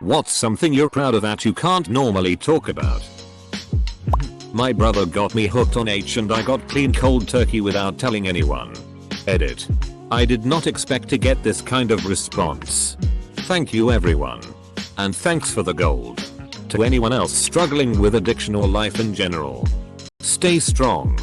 What's something you're proud of that you can't normally talk about? My brother got me hooked on H and I got clean cold turkey without telling anyone. Edit. I did not expect to get this kind of response. Thank you everyone. And thanks for the gold. To anyone else struggling with addiction or life in general, stay strong.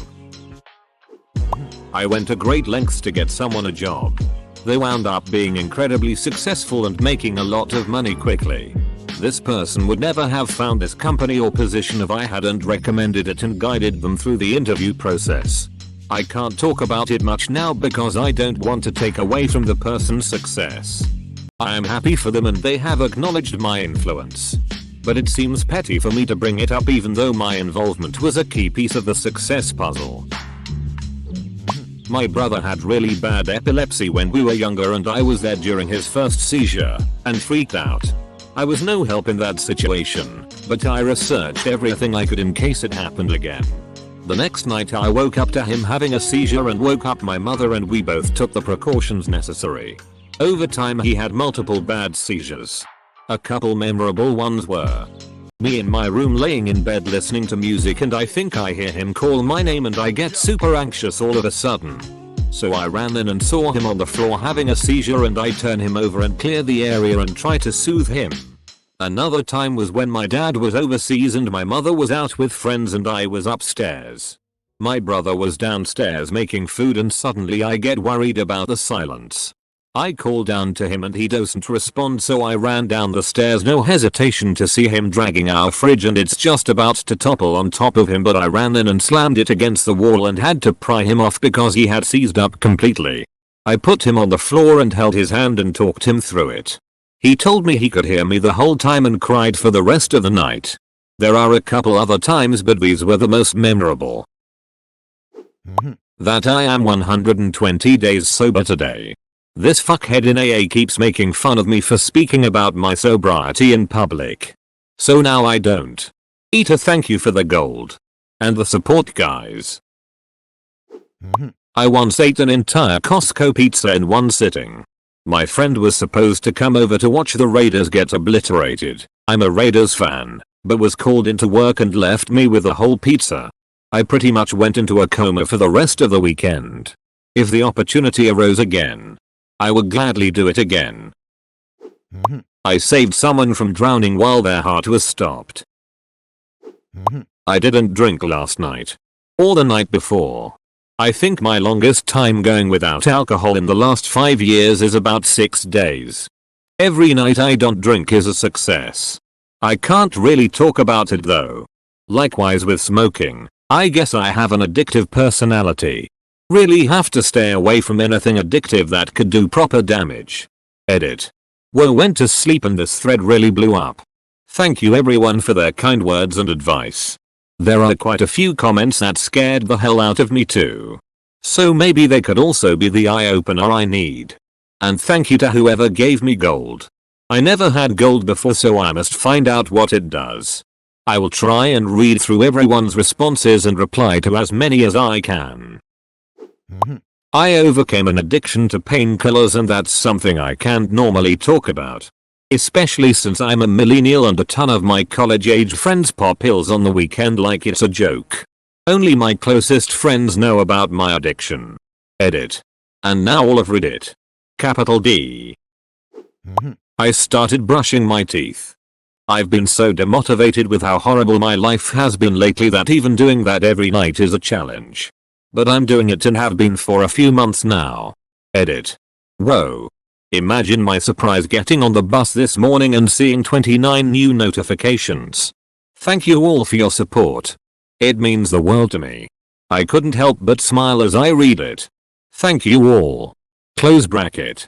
I went to great lengths to get someone a job. They wound up being incredibly successful and making a lot of money quickly. This person would never have found this company or position if I hadn't recommended it and guided them through the interview process. I can't talk about it much now because I don't want to take away from the person's success. I am happy for them and they have acknowledged my influence. But it seems petty for me to bring it up even though my involvement was a key piece of the success puzzle. My brother had really bad epilepsy when we were younger and I was there during his first seizure and freaked out. I was no help in that situation, but I researched everything I could in case it happened again. The next night I woke up to him having a seizure and woke up my mother and we both took the precautions necessary. Over time he had multiple bad seizures. A couple memorable ones were me in my room laying in bed listening to music and I think I hear him call my name and I get super anxious all of a sudden. So I ran in and saw him on the floor having a seizure and I turn him over and clear the area and try to soothe him. Another time was when my dad was overseas and my mother was out with friends and I was upstairs. My brother was downstairs making food and suddenly I get worried about the silence. I call down to him and he doesn't respond so I ran down the stairs no hesitation to see him dragging our fridge and it's just about to topple on top of him but I ran in and slammed it against the wall and had to pry him off because he had seized up completely. I put him on the floor and held his hand and talked him through it. He told me he could hear me the whole time and cried for the rest of the night. There are a couple other times but these were the most memorable. That I am 120 days sober today. This fuckhead in AA keeps making fun of me for speaking about my sobriety in public. So now I don't. Eater, thank you for the gold. And the support guys. I once ate an entire Costco pizza in one sitting. My friend was supposed to come over to watch the Raiders get obliterated. I'm a Raiders fan, but was called into work and left me with the whole pizza. I pretty much went into a coma for the rest of the weekend. If the opportunity arose again, I would gladly do it again. I saved someone from drowning while their heart was stopped. I didn't drink last night. Or the night before. I think my longest time going without alcohol in the last 5 years is about 6 days. Every night I don't drink is a success. I can't really talk about it though. Likewise with smoking. I guess I have an addictive personality. Really have to stay away from anything addictive that could do proper damage. Edit. Well, went to sleep and this thread really blew up. Thank you everyone for their kind words and advice. There are quite a few comments that scared the hell out of me too. So maybe they could also be the eye-opener I need. And thank you to whoever gave me gold. I never had gold before so I must find out what it does. I will try and read through everyone's responses and reply to as many as I can. I overcame an addiction to painkillers and that's something I can't normally talk about. Especially since I'm a millennial and a ton of my college age friends pop pills on the weekend like it's a joke. Only my closest friends know about my addiction. Edit. And now all of Reddit. Capital D. I started brushing my teeth. I've been so demotivated with how horrible my life has been lately that even doing that every night is a challenge. But I'm doing it and have been for a few months now. Edit. Whoa. Imagine my surprise getting on the bus this morning and seeing 29 new notifications. Thank you all for your support. It means the world to me. I couldn't help but smile as I read it. Thank you all. Close bracket.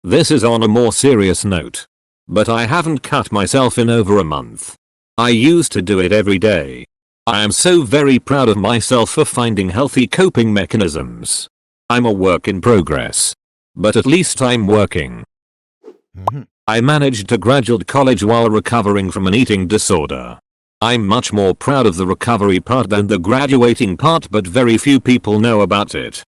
This is on a more serious note. But I haven't cut myself in over a month. I used to do it every day. I am so very proud of myself for finding healthy coping mechanisms. I'm a work in progress. But at least I'm working. I managed to graduate college while recovering from an eating disorder. I'm much more proud of the recovery part than the graduating part but very few people know about it.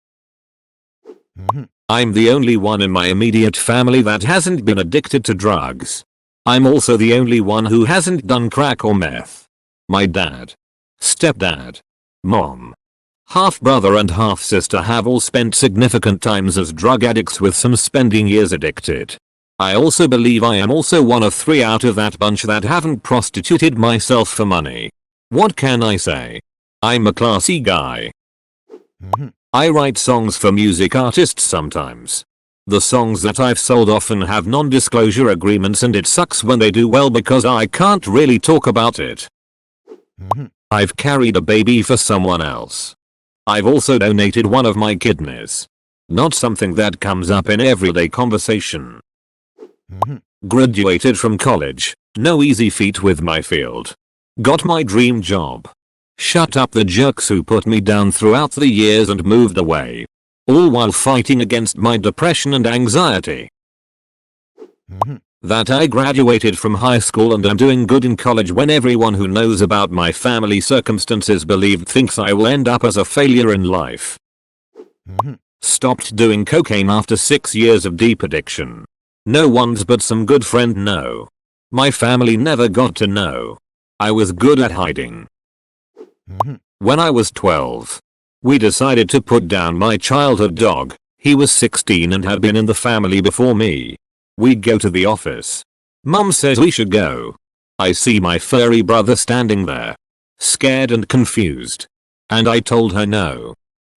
I'm the only one in my immediate family that hasn't been addicted to drugs. I'm also the only one who hasn't done crack or meth. My dad, stepdad, mom, half-brother and half-sister have all spent significant times as drug addicts with some spending years addicted. I also believe I am also one of 3 out of that bunch that haven't prostituted myself for money. What can I say? I'm a classy guy. I write songs for music artists sometimes. The songs that I've sold often have non-disclosure agreements and it sucks when they do well because I can't really talk about it. I've carried a baby for someone else. I've also donated one of my kidneys. Not something that comes up in everyday conversation. Graduated from college. No easy feat with my field. Got my dream job. Shut up the jerks who put me down throughout the years and moved away. All while fighting against my depression and anxiety. That I graduated from high school and am doing good in college when everyone who knows about my family circumstances thinks I will end up as a failure in life. Stopped doing cocaine after 6 years of deep addiction. No one's but some good friend know. My family never got to know. I was good at hiding. When I was 12, we decided to put down my childhood dog. He was 16 and had been in the family before me. We go to the office. Mum says we should go. I see my furry brother standing there, scared and confused. And I told her no.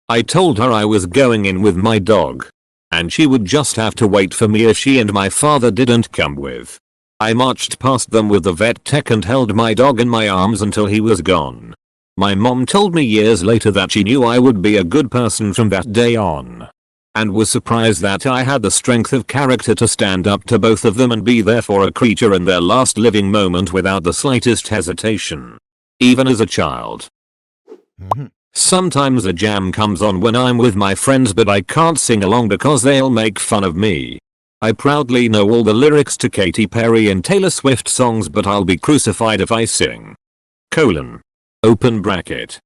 I told her I was going in with my dog. And she would just have to wait for me if she and my father didn't come with. I marched past them with the vet tech and held my dog in my arms until he was gone. My mom told me years later that she knew I would be a good person from that day on. And was surprised that I had the strength of character to stand up to both of them and be there for a creature in their last living moment without the slightest hesitation. Even as a child. Sometimes a jam comes on when I'm with my friends but I can't sing along because they'll make fun of me. I proudly know all the lyrics to Katy Perry and Taylor Swift songs but I'll be crucified if I sing. Open bracket.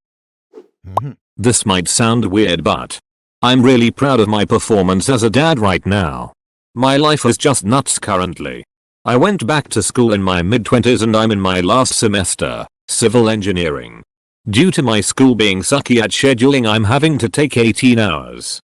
This might sound weird but I'm really proud of my performance as a dad right now. My life is just nuts currently. I went back to school in my mid-20s and I'm in my last semester, civil engineering. Due to my school being sucky at scheduling I'm having to take 18 hours.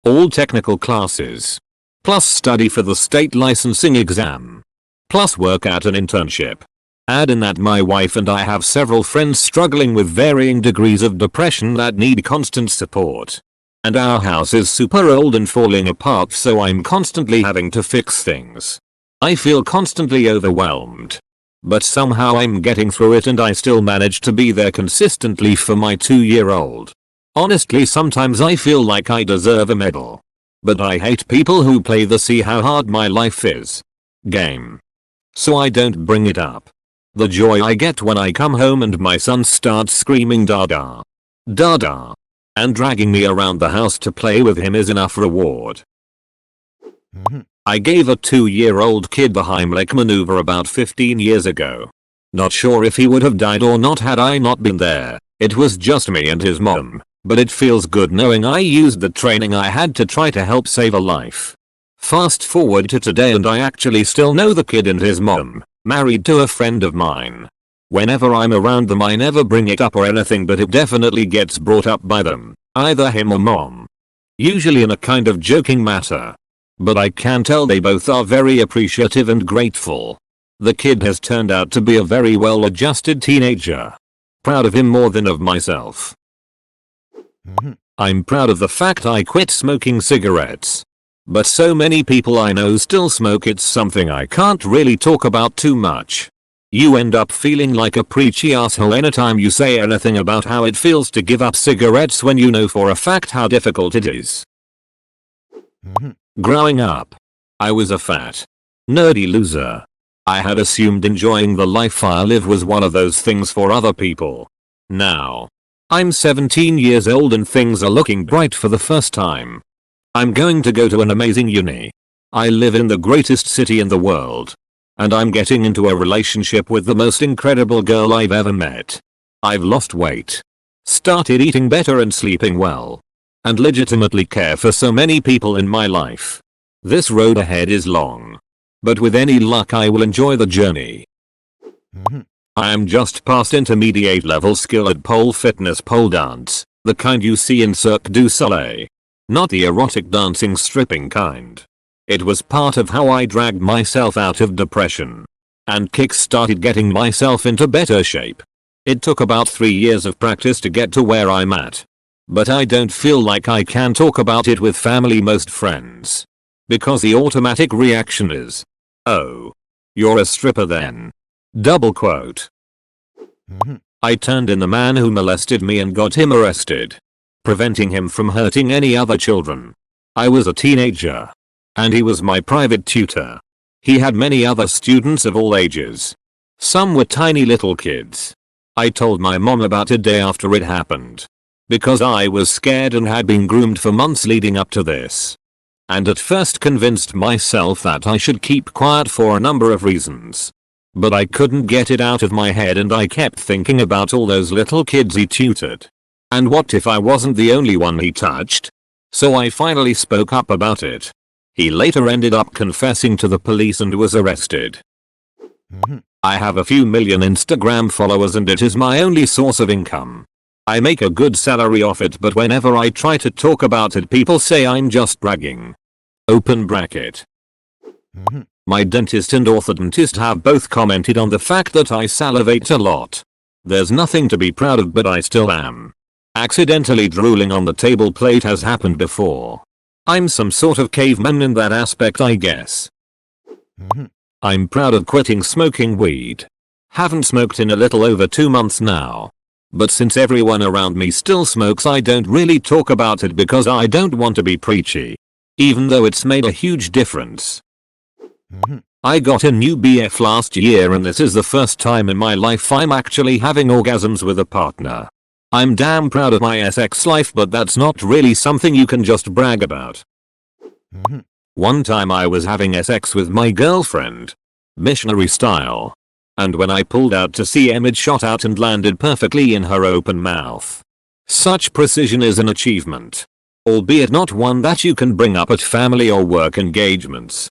All technical classes. Plus study for the state licensing exam. Plus work at an internship. Add in that my wife and I have several friends struggling with varying degrees of depression that need constant support. And our house is super old and falling apart so I'm constantly having to fix things. I feel constantly overwhelmed. But somehow I'm getting through it and I still manage to be there consistently for my 2-year-old. Honestly sometimes I feel like I deserve a medal. But I hate people who play the see how hard my life is game. So I don't bring it up. The joy I get when I come home and my son starts screaming dada, dada, and dragging me around the house to play with him is enough reward. I gave a 2-year-old kid the Heimlich maneuver about 15 years ago. Not sure if he would have died or not had I not been there. It was just me and his mom, but it feels good knowing I used the training I had to try to help save a life. Fast forward to today and I actually still know the kid and his mom, married to a friend of mine. Whenever I'm around them I never bring it up or anything but it definitely gets brought up by them, either him or mom. Usually in a kind of joking matter. But I can tell they both are very appreciative and grateful. The kid has turned out to be a very well-adjusted teenager. Proud of him more than of myself. I'm proud of the fact I quit smoking cigarettes. But so many people I know still smoke it's something I can't really talk about too much. You end up feeling like a preachy asshole anytime you say anything about how it feels to give up cigarettes when you know for a fact how difficult it is. Growing up, I was a fat, nerdy loser. I had assumed enjoying the life I live was one of those things for other people. Now, I'm 17 years old and things are looking bright for the first time. I'm going to go to an amazing uni. I live in the greatest city in the world. And I'm getting into a relationship with the most incredible girl I've ever met. I've lost weight. Started eating better and sleeping well. And legitimately care for so many people in my life. This road ahead is long. but with any luck I will enjoy the journey. I am just past intermediate level skill at pole fitness pole dance, the kind you see in Cirque du Soleil. Not the erotic dancing stripping kind. It was part of how I dragged myself out of depression and kick-started getting myself into better shape. It took about 3 years of practice to get to where I'm at. But I don't feel like I can talk about it with family, most friends. Because the automatic reaction is, "Oh, you're a stripper then." Double quote. I turned in the man who molested me and got him arrested, preventing him from hurting any other children. I was a teenager, and he was my private tutor. He had many other students of all ages. Some were tiny little kids. I told my mom about it day after it happened, because I was scared and had been groomed for months leading up to this. And at first convinced myself that I should keep quiet for a number of reasons. But I couldn't get it out of my head, and I kept thinking about all those little kids he tutored. And what if I wasn't the only one he touched? So I finally spoke up about it. He later ended up confessing to the police and was arrested. I have a few million Instagram followers and it is my only source of income. I make a good salary off it, but whenever I try to talk about it, people say I'm just bragging. Open bracket. My dentist and orthodontist have both commented on the fact that I salivate a lot. There's nothing to be proud of, but I still am. Accidentally drooling on the table plate has happened before. I'm some sort of caveman in that aspect, I guess. I'm proud of quitting smoking weed. Haven't smoked in a little over 2 months now. But since everyone around me still smokes, I don't really talk about it because I don't want to be preachy. Even though it's made a huge difference. I got a new BF last year and this is the first time in my life I'm actually having orgasms with a partner. I'm damn proud of my sex life, but that's not really something you can just brag about. One time I was having sex with my girlfriend, missionary style. And when I pulled out to see it shot out and landed perfectly in her open mouth. Such precision is an achievement. Albeit not one that you can bring up at family or work engagements.